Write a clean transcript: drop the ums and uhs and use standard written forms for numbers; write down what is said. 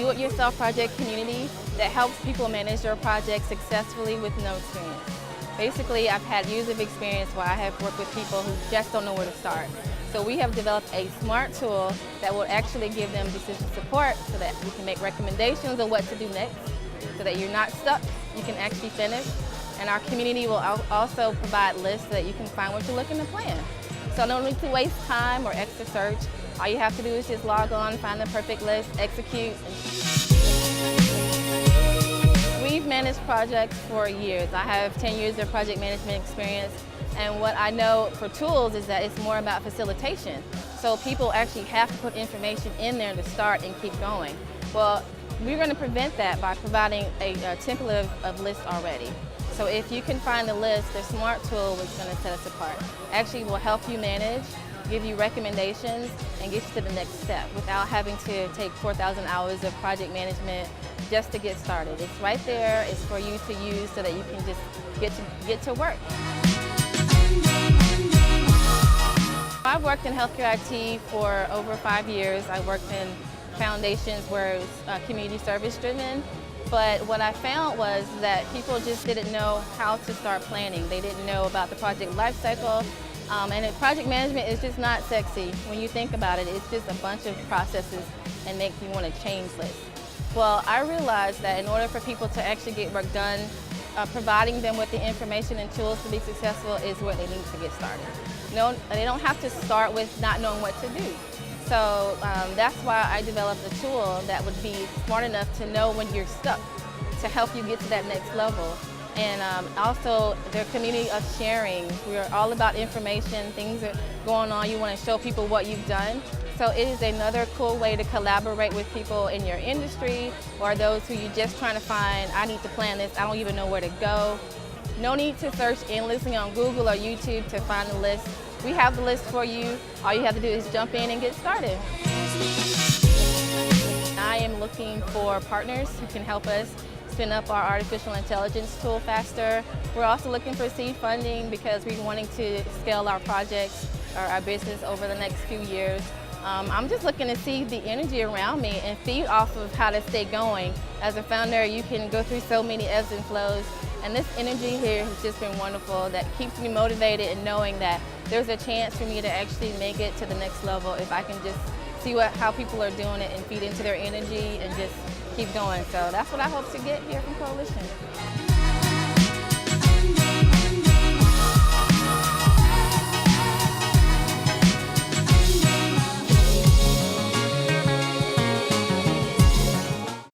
do-it-yourself project community that helps people manage their projects successfully with no experience. Basically, I've had years of experience where I have worked with people who just don't know where to start. So we have developed a smart tool that will actually give them decision support so that you can make recommendations on what to do next, so that you're not stuck, you can actually finish. And our community will also provide lists so that you can find what you're looking to plan. So no need to waste time or extra search. All you have to do is just log on, find the perfect list, execute. We've managed projects for years. I have 10 years of project management experience, and what I know for tools is that it's more about facilitation. So people actually have to put information in there to start and keep going. Well, we're going to prevent that by providing a template of lists already. So if you can find the list, the smart tool is going to set us apart. Actually will help you manage, give you recommendations, and get you to the next step without having to take 4,000 hours of project management just to get started. It's right there, it's for you to use so that you can just get to work. I've worked in healthcare IT for over 5 years. I worked in foundations where it was community service driven. But what I found was that people just didn't know how to start planning. They didn't know about the project life cycle. And project management is just not sexy. When you think about it, it's just a bunch of processes and make you want to change lists. Well, I realized that in order for people to actually get work done, providing them with the information and tools to be successful is where they need to get started. No, they don't have to start with not knowing what to do. So that's why I developed a tool that would be smart enough to know when you're stuck, to help you get to that next level. And also, their community of sharing. We're all about information, things are going on, you want to show people what you've done. So it is another cool way to collaborate with people in your industry or those who you're just trying to find, I need to plan this, I don't even know where to go. No need to search endlessly on Google or YouTube to find a list. We have the list for you. All you have to do is jump in and get started. I am looking for partners who can help us spin up our artificial intelligence tool faster. We're also looking for seed funding because we're wanting to scale our projects or our business over the next few years. I'm just looking to see the energy around me and feed off of how to stay going. As a founder, you can go through so many ebbs and flows, and this energy here has just been wonderful. That keeps me motivated and knowing that there's a chance for me to actually make it to the next level if I can just see how people are doing it and feed into their energy and just keep going. So that's what I hope to get here from Coalition.